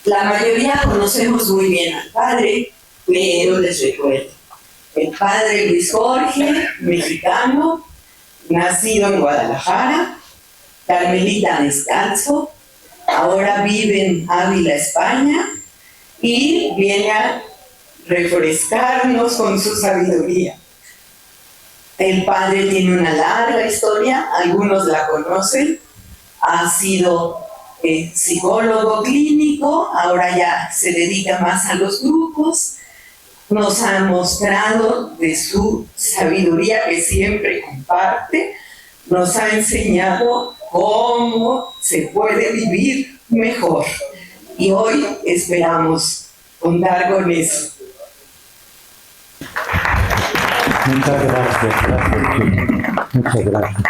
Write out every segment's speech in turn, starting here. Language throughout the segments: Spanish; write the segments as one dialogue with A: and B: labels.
A: La mayoría conocemos muy bien al padre, pero les recuerdo. El padre Luis Jorge, mexicano, nacido en Guadalajara, carmelita descalzo, ahora vive en Ávila, España, y viene a refrescarnos con su sabiduría. El padre tiene una larga historia, algunos la conocen, ha sido psicólogo clínico, ahora ya se dedica más a los grupos, nos ha mostrado de su sabiduría que siempre comparte, nos ha enseñado cómo se puede vivir mejor. Y hoy esperamos contar con eso.
B: Muchas gracias, muchas gracias.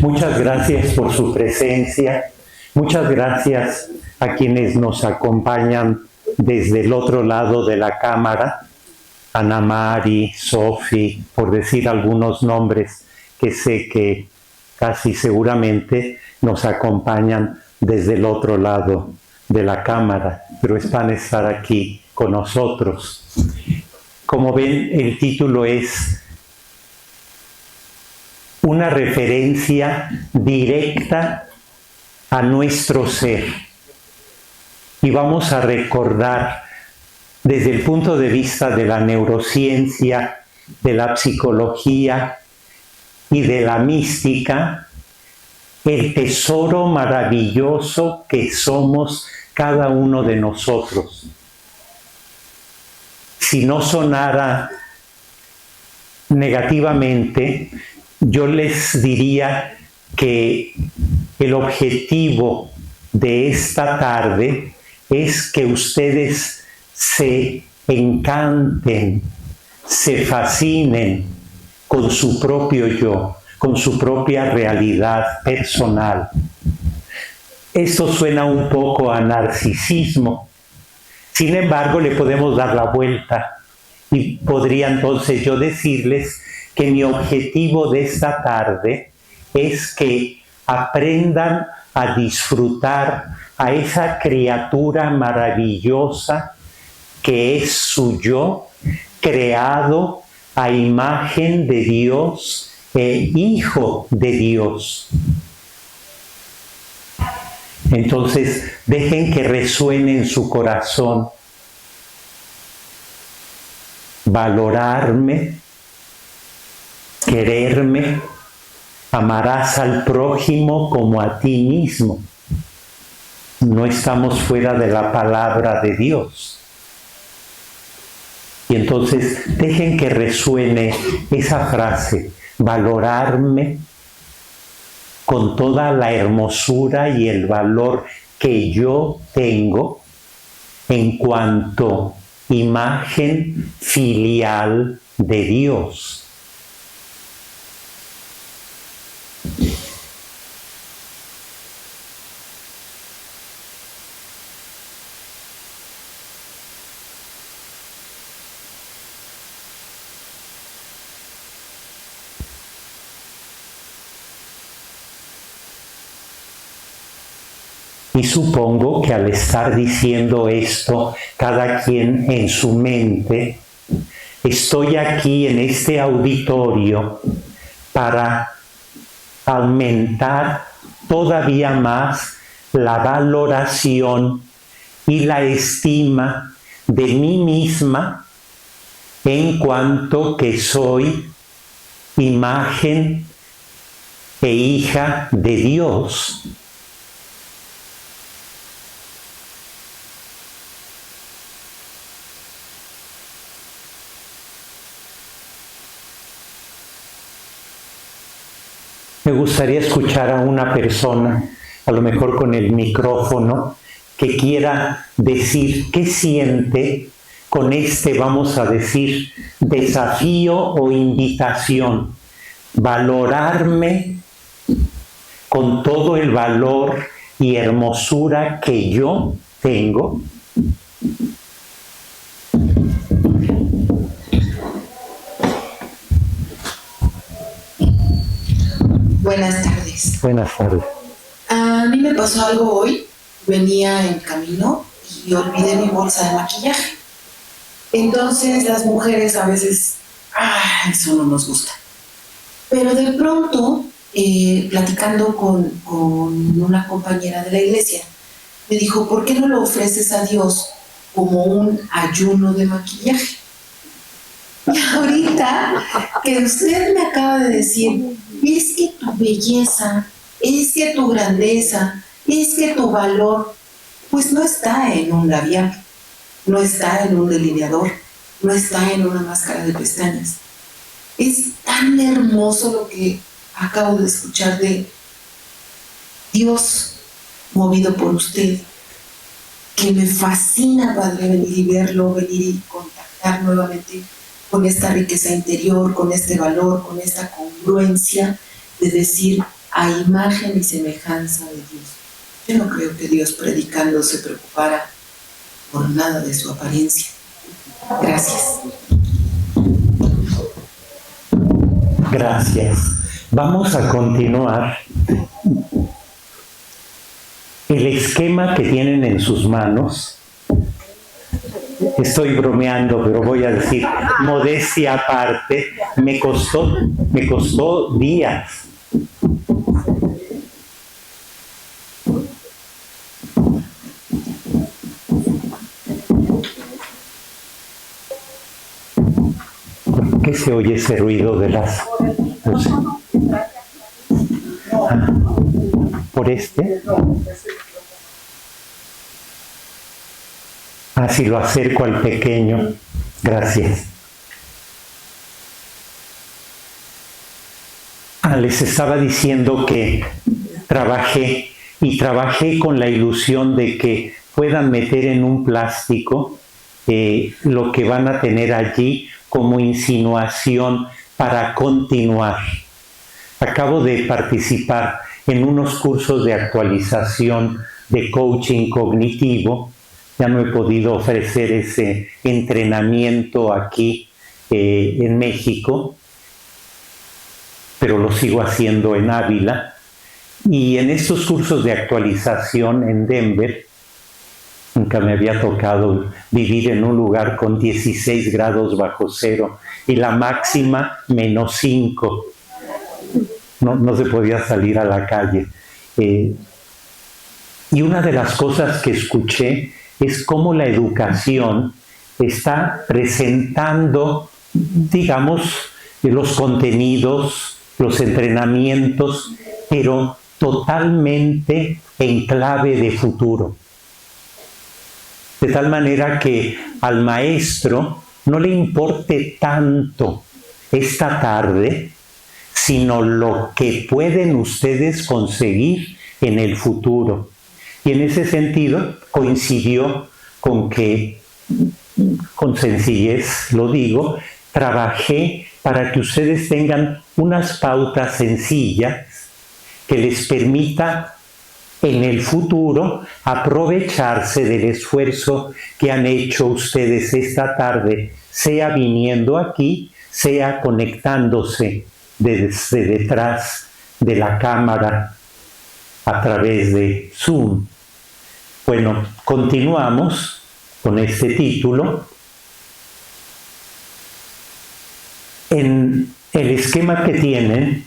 B: Muchas gracias por su presencia. Muchas gracias a quienes nos acompañan desde el otro lado de la cámara. Ana Mari, Sofi, por decir algunos nombres que sé que casi seguramente nos acompañan desde el otro lado de la cámara, pero van a estar aquí con nosotros. Como ven, el título es una referencia directa a nuestro ser. Y vamos a recordar desde el punto de vista de la neurociencia, de la psicología y de la mística, el tesoro maravilloso que somos cada uno de nosotros. Si no sonara negativamente, yo les diría que el objetivo de esta tarde es que ustedes se encanten, se fascinen con su propio yo, con su propia realidad personal. Esto suena un poco a narcisismo. Sin embargo, le podemos dar la vuelta y podría entonces yo decirles que mi objetivo de esta tarde es que aprendan a disfrutar a esa criatura maravillosa que es su yo, creado a imagen de Dios e hijo de Dios. Entonces, dejen que resuene en su corazón valorarme, quererme, amarás al prójimo como a ti mismo. No estamos fuera de la palabra de Dios. Y entonces dejen que resuene esa frase, valorarme con toda la hermosura y el valor que yo tengo en cuanto imagen filial de Dios. Y supongo que al estar diciendo esto, cada quien en su mente, estoy aquí en este auditorio para aumentar todavía más la valoración y la estima de mí misma en cuanto que soy imagen e hija de Dios. Me gustaría escuchar a una persona, a lo mejor con el micrófono, que quiera decir qué siente con este, vamos a decir, desafío o invitación. Valorarme con todo el valor y hermosura que yo tengo.
C: Buenas tardes.
B: Buenas tardes.
C: A mí me pasó algo hoy. Venía en camino y olvidé mi bolsa de maquillaje. Entonces las mujeres a veces, eso no nos gusta. Pero de pronto, platicando con una compañera de la iglesia, me dijo, ¿por qué no lo ofreces a Dios como un ayuno de maquillaje? Y ahorita que usted me acaba de decir, es que tu belleza, es que tu grandeza, es que tu valor, pues no está en un labial, no está en un delineador, no está en una máscara de pestañas. Es tan hermoso lo que acabo de escuchar de Dios movido por usted, que me fascina, Padre, venir y verlo, venir y contactar nuevamente con esta riqueza interior, con este valor, con esta congruencia de decir a imagen y semejanza de Dios. Yo no creo que Dios predicando se preocupara por nada de su apariencia. Gracias.
B: Gracias. Vamos a continuar. El esquema que tienen en sus manos, estoy bromeando, pero voy a decir, modestia aparte, me costó días. ¿Por qué se oye ese ruido de las... No sé. ¿Por este? Así lo acerco al pequeño. Gracias. Les estaba diciendo que trabajé con la ilusión de que puedan meter en un plástico lo que van a tener allí como insinuación para continuar. Acabo de participar en unos cursos de actualización de coaching cognitivo. Ya no he podido ofrecer ese entrenamiento aquí en México, pero lo sigo haciendo en Ávila. Y en estos cursos de actualización en Denver, nunca me había tocado vivir en un lugar con 16 grados bajo cero y la máxima -5. No se podía salir a la calle. Y una de las cosas que escuché es cómo la educación está presentando, digamos, los contenidos, los entrenamientos, pero totalmente en clave de futuro. De tal manera que al maestro no le importe tanto esta tarde, sino lo que pueden ustedes conseguir en el futuro. Y en ese sentido coincidió con que, con sencillez lo digo, trabajé para que ustedes tengan unas pautas sencillas que les permita en el futuro aprovecharse del esfuerzo que han hecho ustedes esta tarde, sea viniendo aquí, sea conectándose desde detrás de la cámara a través de Zoom. Bueno, continuamos con este título. En el esquema que tienen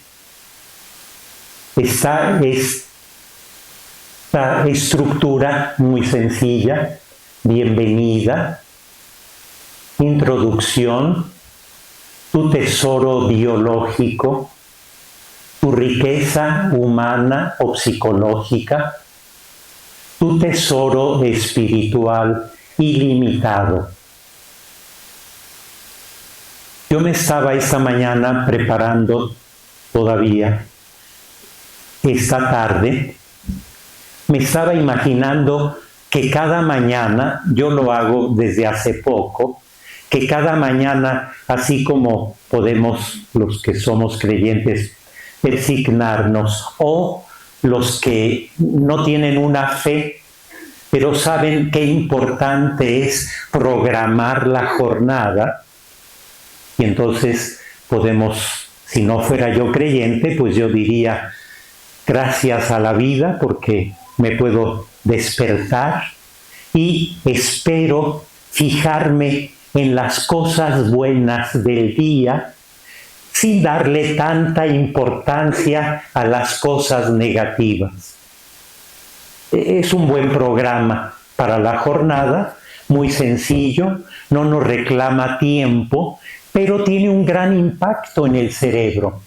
B: está esta estructura muy sencilla: bienvenida, introducción, tu tesoro biológico, tu riqueza humana o psicológica, tu tesoro espiritual ilimitado. Yo me estaba esta mañana preparando todavía, esta tarde, me estaba imaginando que cada mañana, yo lo hago desde hace poco, que cada mañana, así como podemos los que somos creyentes persignarnos, o los que no tienen una fe, pero saben qué importante es programar la jornada, y entonces podemos Si no fuera yo creyente, pues yo diría gracias a la vida porque me puedo despertar y espero fijarme en las cosas buenas del día sin darle tanta importancia a las cosas negativas. Es un buen programa para la jornada, muy sencillo, no nos reclama tiempo, pero tiene un gran impacto en el cerebro.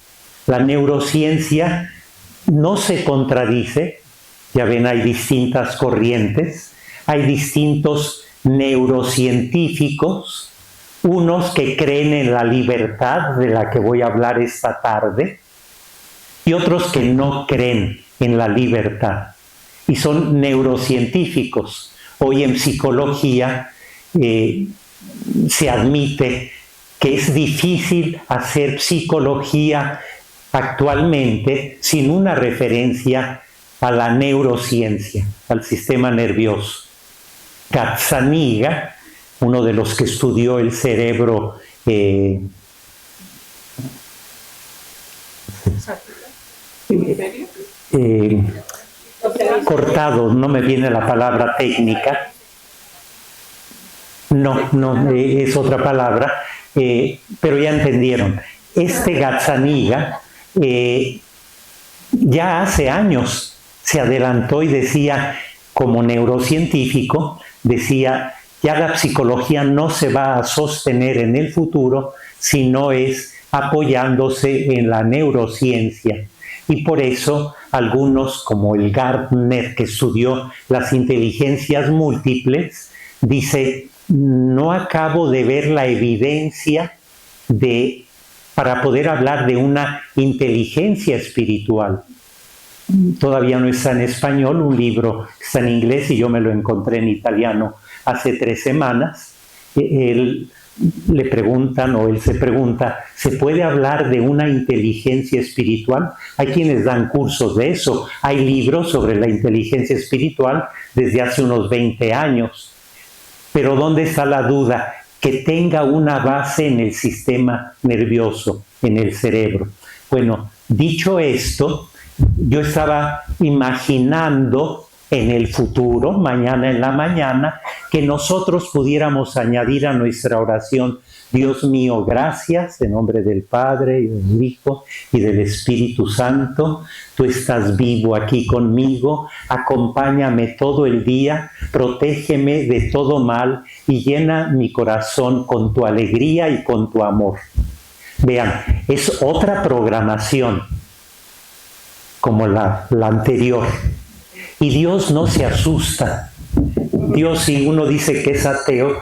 B: La neurociencia no se contradice, ya ven, hay distintas corrientes, hay distintos neurocientíficos, unos que creen en la libertad de la que voy a hablar esta tarde y otros que no creen en la libertad y son neurocientíficos. Hoy en psicología se admite que es difícil hacer psicología actualmente sin una referencia a la neurociencia, al sistema nervioso. Gazzaniga, uno de los que estudió el cerebro cortado, no me viene la palabra técnica, no, es otra palabra, pero ya entendieron. Este Gazzaniga ya hace años se adelantó y decía, como neurocientífico, decía, ya la psicología no se va a sostener en el futuro si no es apoyándose en la neurociencia. Y por eso algunos, como el Gardner, que estudió las inteligencias múltiples, dice, no acabo de ver la evidencia para poder hablar de una inteligencia espiritual. Todavía no está en español, un libro está en inglés y yo me lo encontré en italiano hace 3 semanas. Él se pregunta, ¿se puede hablar de una inteligencia espiritual? Hay quienes dan cursos de eso, hay libros sobre la inteligencia espiritual desde hace unos 20 años. Pero ¿dónde está la duda? Que tenga una base en el sistema nervioso, en el cerebro. Bueno, dicho esto, yo estaba imaginando en el futuro, mañana en la mañana, que nosotros pudiéramos añadir a nuestra oración, Dios mío, gracias, en nombre del Padre, y del Hijo, y del Espíritu Santo, tú estás vivo aquí conmigo, acompáñame todo el día, protégeme de todo mal, y llena mi corazón con tu alegría y con tu amor. Vean, es otra programación, como la anterior. Y Dios no se asusta. Dios, si uno dice que es ateo,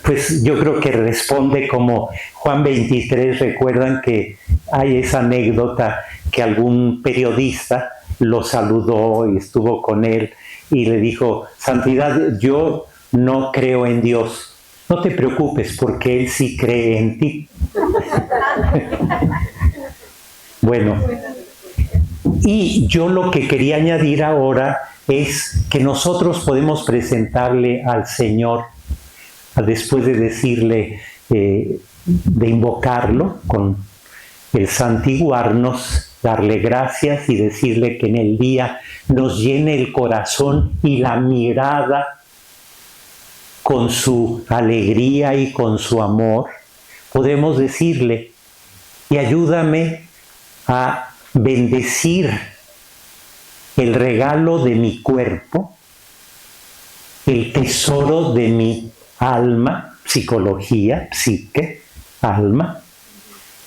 B: pues yo creo que responde como Juan 23. Recuerdan que hay esa anécdota que algún periodista lo saludó y estuvo con él y le dijo, Santidad, yo no creo en Dios. No te preocupes porque Él sí cree en ti. Bueno, y yo lo que quería añadir ahora es que nosotros podemos presentarle al Señor, después de decirle, de invocarlo con el santiguarnos, darle gracias y decirle que en el día nos llene el corazón y la mirada con su alegría y con su amor. Podemos decirle, y ayúdame a bendecir el regalo de mi cuerpo, el tesoro de mi alma, psicología, psique, alma,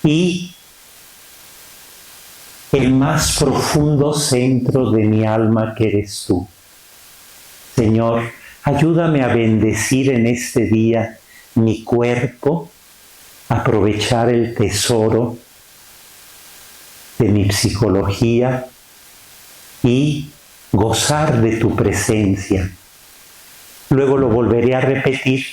B: y el más profundo centro de mi alma que eres tú. Señor, ayúdame a bendecir en este día mi cuerpo, aprovechar el tesoro de mi psicología y gozar de tu presencia. Luego lo volveré a repetir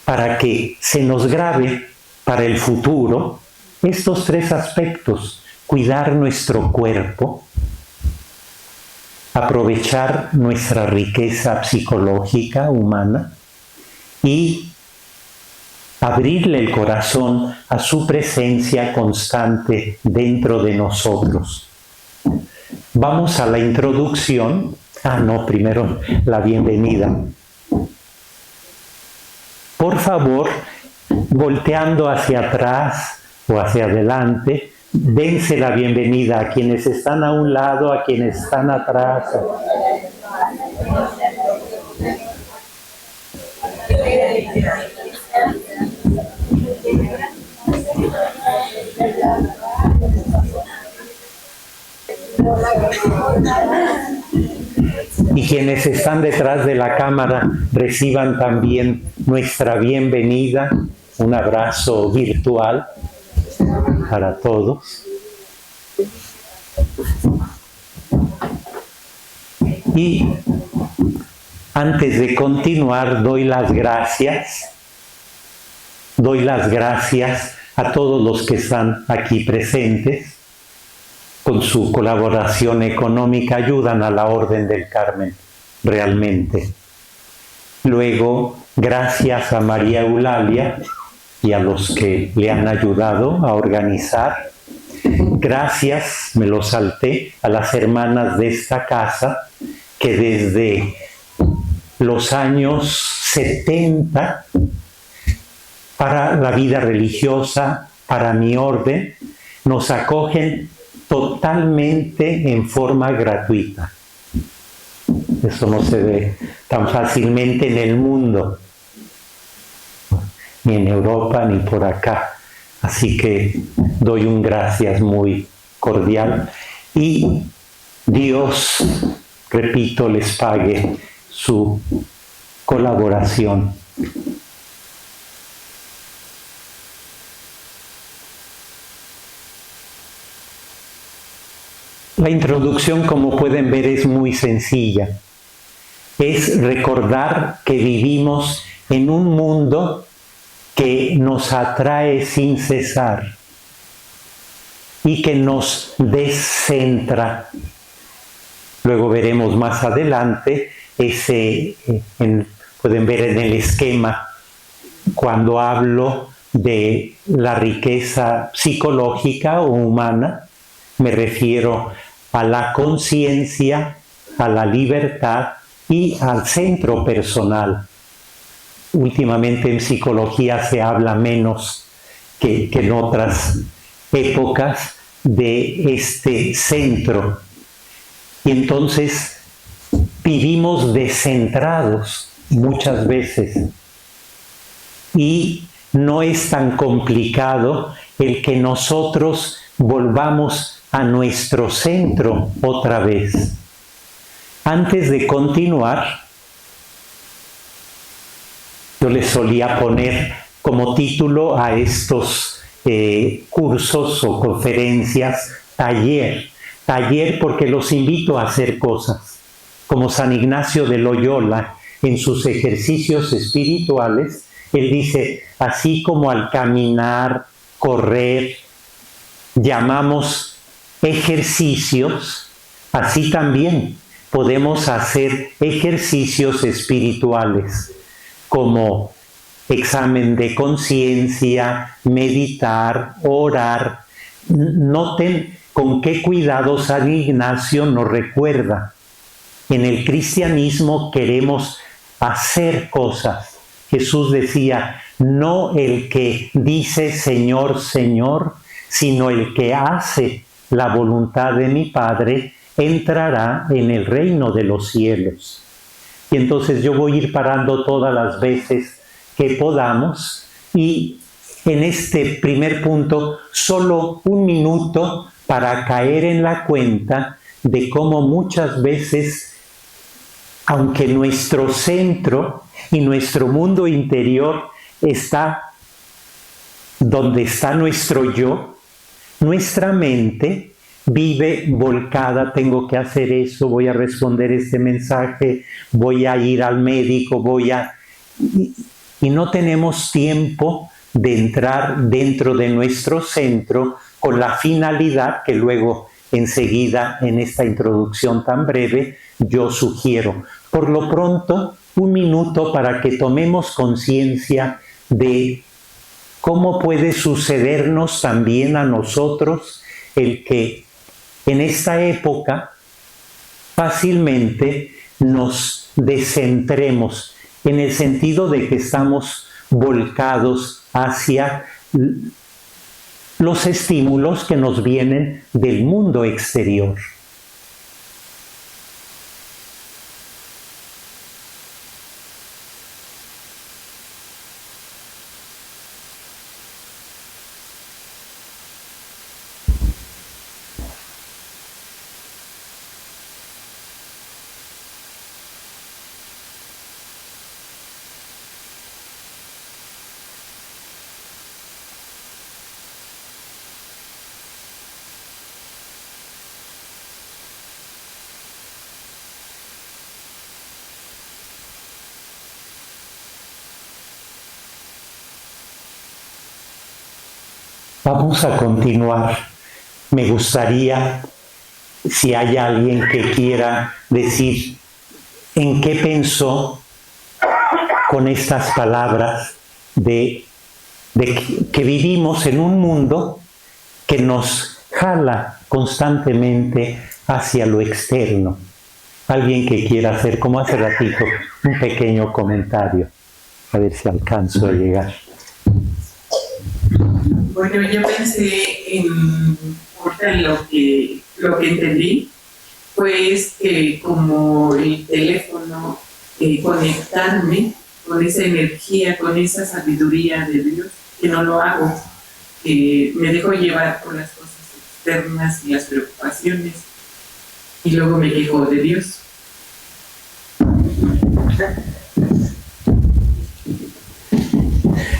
B: para que se nos grabe para el futuro estos 3 aspectos: cuidar nuestro cuerpo, aprovechar nuestra riqueza psicológica humana y abrirle el corazón a su presencia constante dentro de nosotros. Vamos a la introducción. Primero la bienvenida. Por favor, volteando hacia atrás o hacia adelante, dense la bienvenida a quienes están a un lado, a quienes están atrás. Y quienes están detrás de la cámara reciban también nuestra bienvenida, un abrazo virtual para todos. Y antes de continuar, doy las gracias a todos los que están aquí presentes. Con su colaboración económica ayudan a la Orden del Carmen, realmente. Luego, gracias a María Eulalia y a los que le han ayudado a organizar. Gracias, me lo salté, a las hermanas de esta casa que desde los años 70, para la vida religiosa, para mi orden, nos acogen totalmente en forma gratuita. Eso no se ve tan fácilmente en el mundo, ni en Europa, ni por acá. Así que doy un gracias muy cordial y Dios, repito, les pague su colaboración. La introducción, como pueden ver, es muy sencilla. Es recordar que vivimos en un mundo que nos atrae sin cesar y que nos descentra. Luego veremos más adelante, pueden ver en el esquema, cuando hablo de la riqueza psicológica o humana, me refiero a la conciencia, a la libertad y al centro personal. Últimamente en psicología se habla menos que en otras épocas de este centro. Y entonces vivimos descentrados muchas veces. Y no es tan complicado el que nosotros volvamos a nuestro centro otra vez. Antes de continuar, yo les solía poner como título a estos cursos o conferencias, taller porque los invito a hacer cosas. Como San Ignacio de Loyola, en sus ejercicios espirituales, él dice, así como al caminar, correr, llamamos ejercicios, así también podemos hacer ejercicios espirituales, como examen de conciencia, meditar, orar. Noten con qué cuidado San Ignacio nos recuerda. En el cristianismo queremos hacer cosas. Jesús decía, no el que dice Señor, Señor, sino el que hace la voluntad de mi Padre, entrará en el reino de los cielos. Y entonces yo voy a ir parando todas las veces que podamos y en este primer punto solo un minuto para caer en la cuenta de cómo muchas veces, aunque nuestro centro y nuestro mundo interior está donde está nuestro yo, nuestra mente vive volcada, tengo que hacer eso, voy a responder este mensaje, voy a ir al médico, y no tenemos tiempo de entrar dentro de nuestro centro con la finalidad que luego enseguida en esta introducción tan breve yo sugiero. Por lo pronto, un minuto para que tomemos conciencia de ¿cómo puede sucedernos también a nosotros el que en esta época fácilmente nos descentremos, en el sentido de que estamos volcados hacia los estímulos que nos vienen del mundo exterior? Vamos a continuar. Me gustaría, si hay alguien que quiera decir en qué pensó con estas palabras de que vivimos en un mundo que nos jala constantemente hacia lo externo. Alguien que quiera hacer, como hace ratito, un pequeño comentario. A ver si alcanzo a llegar.
D: Bueno, yo pensé en ahorita lo que entendí, pues que como el teléfono, conectarme con esa energía, con esa sabiduría de Dios, que no lo hago, que me dejo llevar por las cosas externas y las preocupaciones, y luego me quejo de Dios.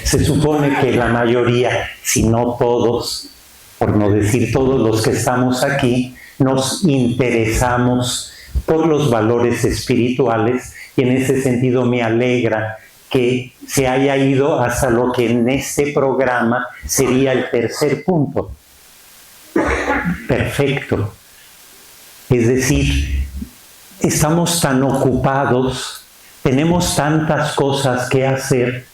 B: Se supone que la mayoría, si no todos, por no decir todos los que estamos aquí, nos interesamos por los valores espirituales, y en ese sentido me alegra que se haya ido hasta lo que en este programa sería el tercer punto. Perfecto. Es decir, estamos tan ocupados, tenemos tantas cosas que hacer,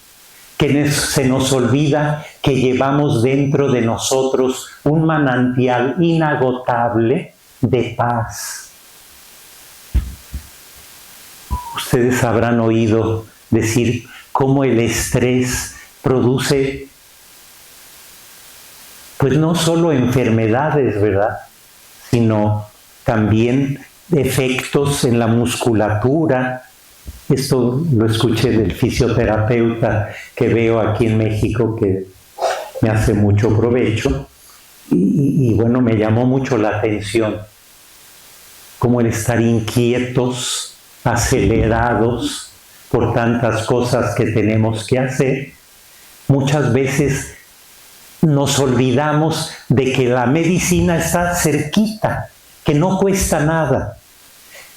B: que se nos olvida que llevamos dentro de nosotros un manantial inagotable de paz. Ustedes habrán oído decir cómo el estrés produce, pues no solo enfermedades, ¿verdad?, sino también efectos en la musculatura. Esto lo escuché del fisioterapeuta que veo aquí en México, que me hace mucho provecho, y bueno, me llamó mucho la atención cómo el estar inquietos, acelerados por tantas cosas que tenemos que hacer, muchas veces nos olvidamos de que la medicina está cerquita, que no cuesta nada.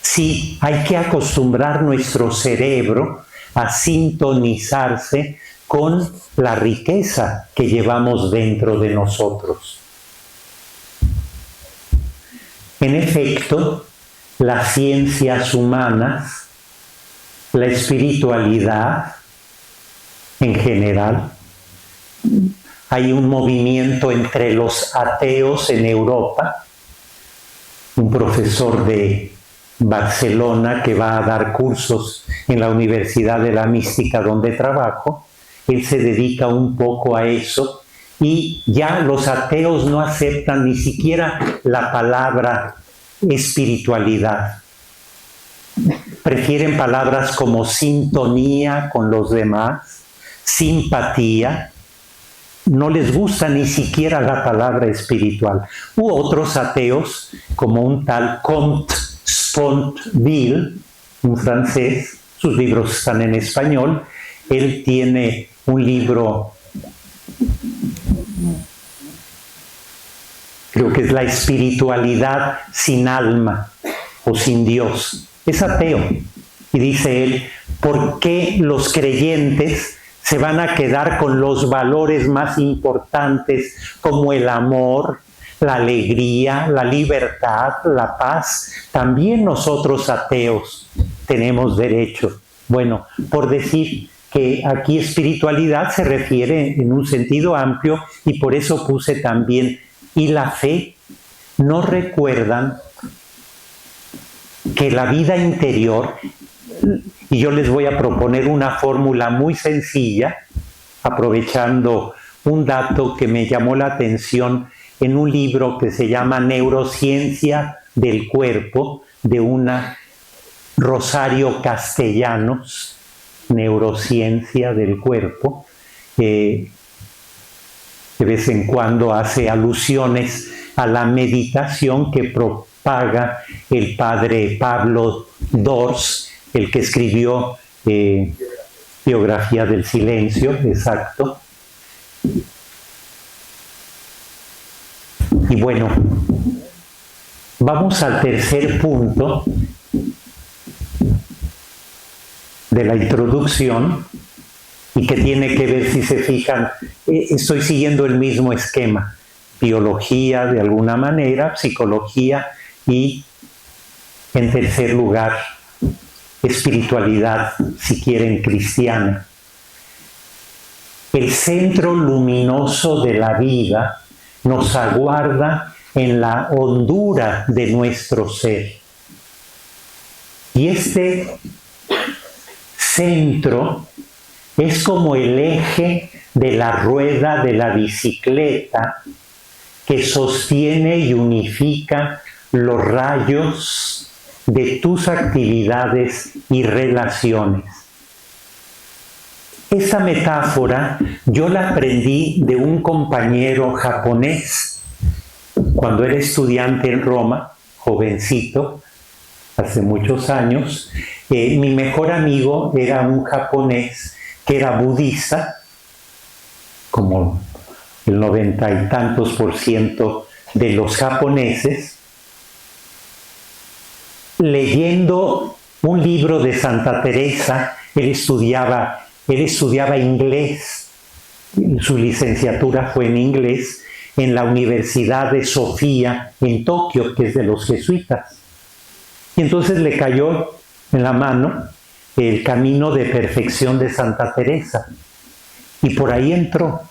B: Sí, hay que acostumbrar nuestro cerebro a sintonizarse con la riqueza que llevamos dentro de nosotros. En efecto, las ciencias humanas, la espiritualidad en general, hay un movimiento entre los ateos en Europa. Un profesor de Barcelona que va a dar cursos en la Universidad de la Mística donde trabajo, él se dedica un poco a eso, y ya los ateos no aceptan ni siquiera la palabra espiritualidad. Prefieren palabras como sintonía con los demás, simpatía. No les gusta ni siquiera la palabra espiritual. U otros ateos, como un tal Comte Spontville, un francés, sus libros están en español. Él tiene un libro, creo que es La espiritualidad sin alma o sin Dios. Es ateo. Y dice él, ¿por qué los creyentes se van a quedar con los valores más importantes como el amor, la alegría, la libertad, la paz? También nosotros ateos tenemos derecho. Bueno, por decir que aquí espiritualidad se refiere en un sentido amplio y por eso puse también y la fe. ¿No recuerdan que la vida interior, y yo les voy a proponer una fórmula muy sencilla, aprovechando un dato que me llamó la atención en un libro que se llama Neurociencia del Cuerpo, de una Rosario Castellanos, Neurociencia del Cuerpo, de vez en cuando hace alusiones a la meditación que propaga el padre Pablo Dors, el que escribió Biografía del Silencio, exacto. Y bueno, vamos al tercer punto de la introducción y que tiene que ver, si se fijan, estoy siguiendo el mismo esquema: biología de alguna manera, psicología y, en tercer lugar, espiritualidad, si quieren, cristiana. El centro luminoso de la vida nos aguarda en la hondura de nuestro ser. Y este centro es como el eje de la rueda de la bicicleta que sostiene y unifica los rayos de tus actividades y relaciones. Esa metáfora yo la aprendí de un compañero japonés cuando era estudiante en Roma, jovencito, hace muchos años. Mi mejor amigo era un japonés que era budista, como el 90 y tantos % de los japoneses, leyendo un libro de Santa Teresa. Él estudiaba inglés, su licenciatura fue en inglés, en la Universidad de Sofía, en Tokio, que es de los jesuitas. Y entonces le cayó en la mano el Camino de Perfección de Santa Teresa. Y por ahí entró.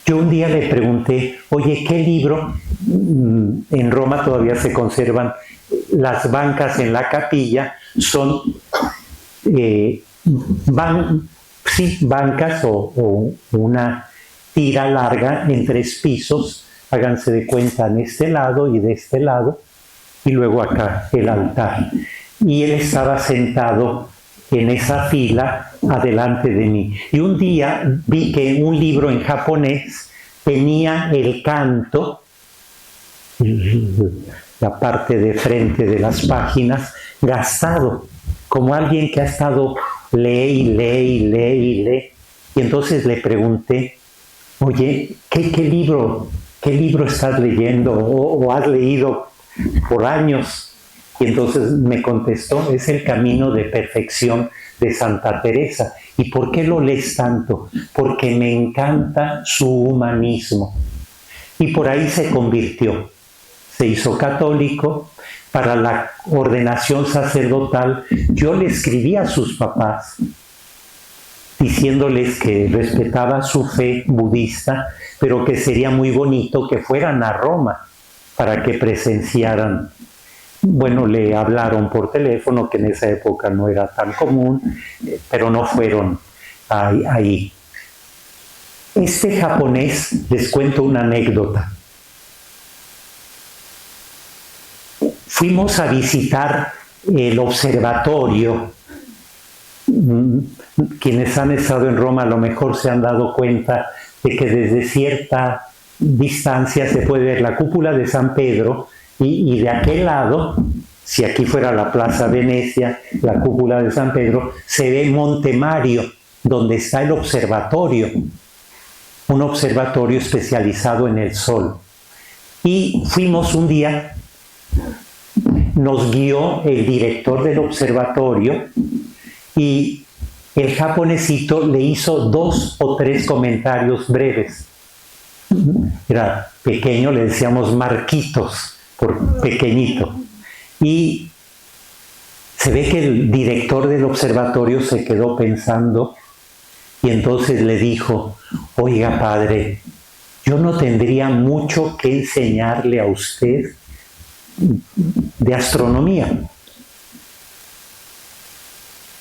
B: Yo un día le pregunté, oye, ¿qué libro? En Roma todavía se conservan las bancas en la capilla, son bancas o una tira larga en 3 pisos, háganse de cuenta, en este lado y de este lado, y luego acá el altar. Y él estaba sentado en esa fila adelante de mí. Y un día vi que un libro en japonés tenía el canto, la parte de frente de las páginas, gastado, como alguien que ha estado lee. Y entonces le pregunté, oye, ¿qué libro estás leyendo o has leído por años? Y entonces me contestó, es El Camino de Perfección de Santa Teresa. ¿Y por qué lo lees tanto? Porque me encanta su humanismo. Y por ahí se convirtió. Se hizo católico. Para la ordenación sacerdotal, yo le escribí a sus papás diciéndoles que respetaba su fe budista, pero que sería muy bonito que fueran a Roma para que presenciaran. Bueno, le hablaron por teléfono, que en esa época no era tan común, pero no fueron ahí. Este japonés, les cuento una anécdota. Fuimos a visitar el observatorio. Quienes han estado en Roma a lo mejor se han dado cuenta de que desde cierta distancia se puede ver la cúpula de San Pedro y de aquel lado, si aquí fuera la Plaza Venecia, la cúpula de San Pedro, se ve Monte Mario, donde está el observatorio, un observatorio especializado en el sol. Y fuimos un día, nos guió el director del observatorio y el japonesito le hizo 2 o 3 comentarios breves. Era pequeño, le decíamos Marquitos, por pequeñito. Y se ve que el director del observatorio se quedó pensando Y entonces le dijo, oiga padre, yo no tendría mucho que enseñarle a usted de astronomía.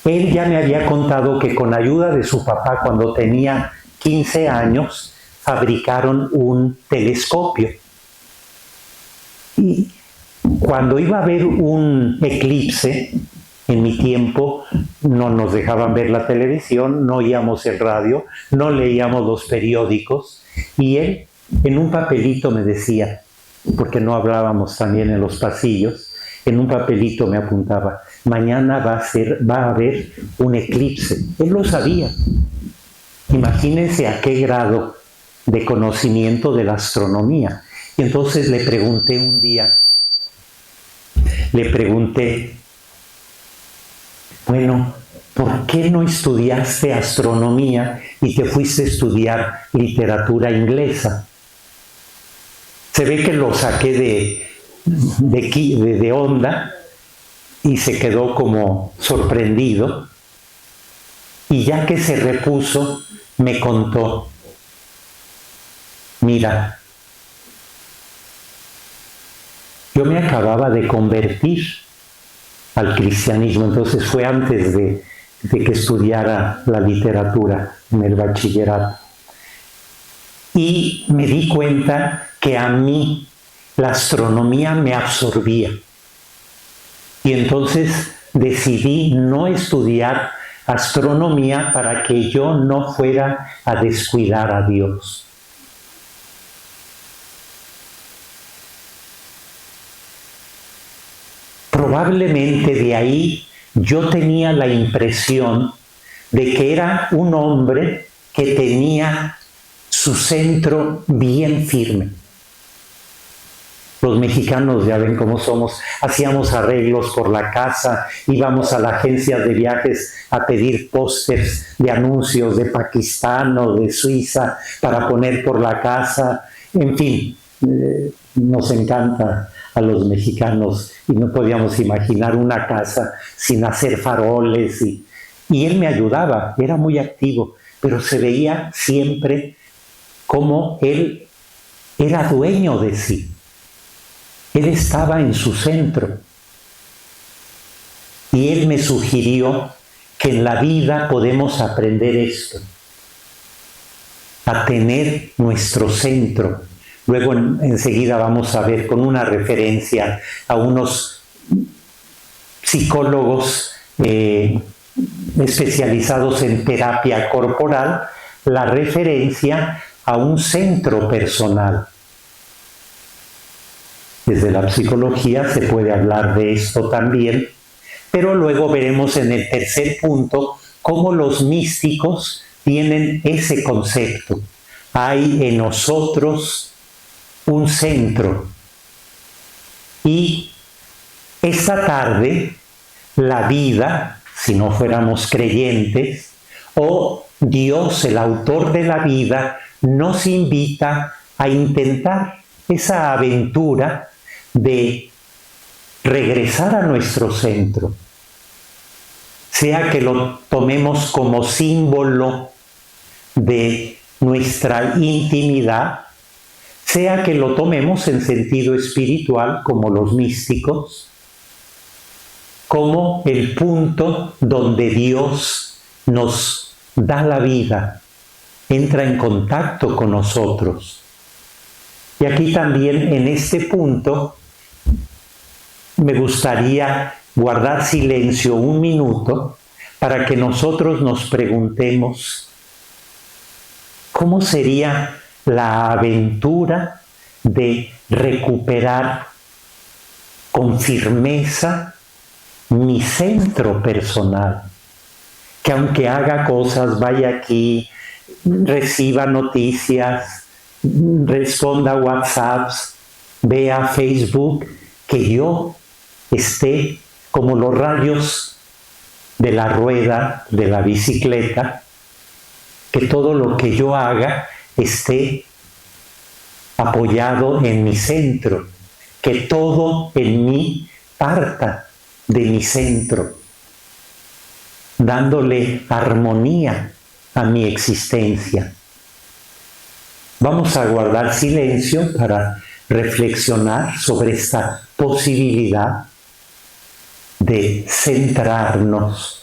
B: Él ya me había contado que con ayuda de su papá, cuando tenía 15 años, fabricaron un telescopio. Y cuando iba a haber un eclipse, en mi tiempo no nos dejaban ver la televisión, no oíamos el radio, no leíamos los periódicos, y él en un papelito me decía, porque no hablábamos también en los pasillos, en un papelito me apuntaba, mañana va a haber un eclipse. Él lo sabía. Imagínense a qué grado de conocimiento de la astronomía. Y entonces le pregunté un día, bueno, ¿por qué no estudiaste astronomía y te fuiste a estudiar literatura inglesa? Se ve que lo saqué de onda y se quedó como sorprendido. Y ya que se repuso, me contó, mira, yo me acababa de convertir al cristianismo, entonces fue antes de que estudiara la literatura en el bachillerato. Y me di cuenta que a mí la astronomía me absorbía. Y entonces decidí no estudiar astronomía para que yo no fuera a descuidar a Dios. Probablemente de ahí yo tenía la impresión de que era un hombre que tenía su centro bien firme. Los mexicanos ya ven cómo somos, hacíamos arreglos por la casa, íbamos a la agencia de viajes a pedir pósters de anuncios de Pakistán o de Suiza para poner por la casa, en fin, nos encanta a los mexicanos y no podíamos imaginar una casa sin hacer faroles y él me ayudaba, era muy activo, pero se veía siempre como él era dueño de sí. Él estaba en su centro. Y él me sugirió que en la vida podemos aprender esto, a tener nuestro centro. Luego enseguida vamos a ver con una referencia a unos psicólogos especializados en terapia corporal, la referencia a un centro personal. Desde la psicología se puede hablar de esto también, pero luego veremos en el tercer punto cómo los místicos tienen ese concepto. Hay en nosotros un centro. Y esta tarde, la vida, si no fuéramos creyentes, o Dios, el autor de la vida, nos invita a intentar esa aventura de regresar a nuestro centro, sea que lo tomemos como símbolo de nuestra intimidad, sea que lo tomemos en sentido espiritual como los místicos, como el punto donde Dios nos da la vida, entra en contacto con nosotros. Y aquí también en este punto me gustaría guardar silencio un minuto para que nosotros nos preguntemos cómo sería la aventura de recuperar con firmeza mi centro personal, que aunque haga cosas, vaya aquí, reciba noticias, responda a WhatsApps, vea Facebook, que yo esté como los rayos de la rueda de la bicicleta, que todo lo que yo haga esté apoyado en mi centro, que todo en mí parta de mi centro, dándole armonía a mi existencia. Vamos a guardar silencio para reflexionar sobre esta posibilidad de centrarnos.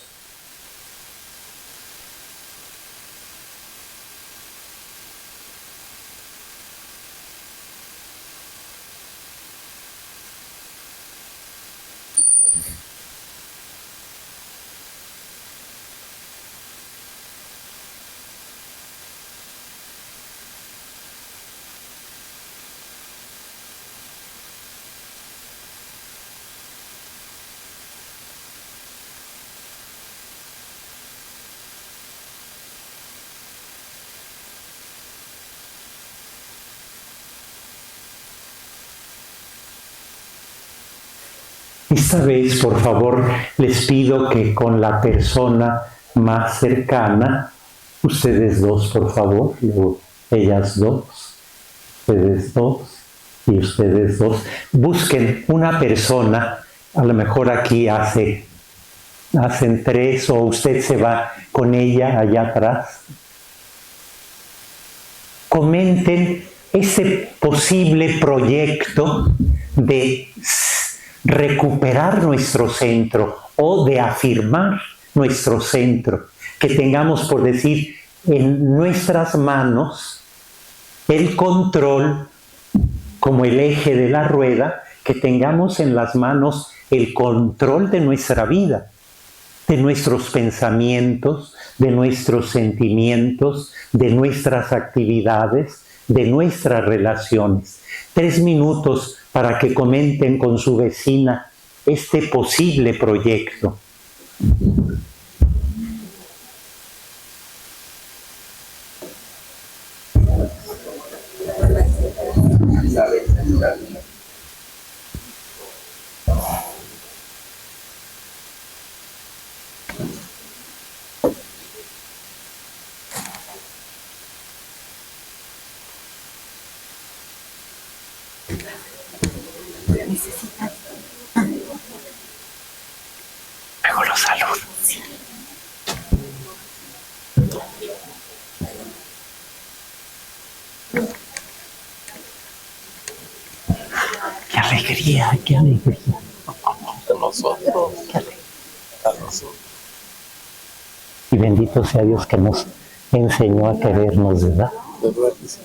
B: Esta vez, por favor, les pido que con la persona más cercana, ustedes dos, por favor, luego ellas dos, ustedes dos y ustedes dos, busquen una persona, a lo mejor aquí hacen tres o usted se va con ella allá atrás. Comenten ese posible proyecto de recuperar nuestro centro o de afirmar nuestro centro, que tengamos, por decir, en nuestras manos el control como el eje de la rueda, que tengamos en las manos el control de nuestra vida, de nuestros pensamientos, de nuestros sentimientos, de nuestras actividades, de nuestras relaciones. 3 minutos para que comenten con su vecina este posible proyecto. Luego lo saludo. Qué alegría, qué alegría.
E: A nosotros.
B: Qué alegría.
E: A nosotros.
B: Y bendito sea Dios que nos enseñó a querernos, ¿verdad?
E: De verdad que sí.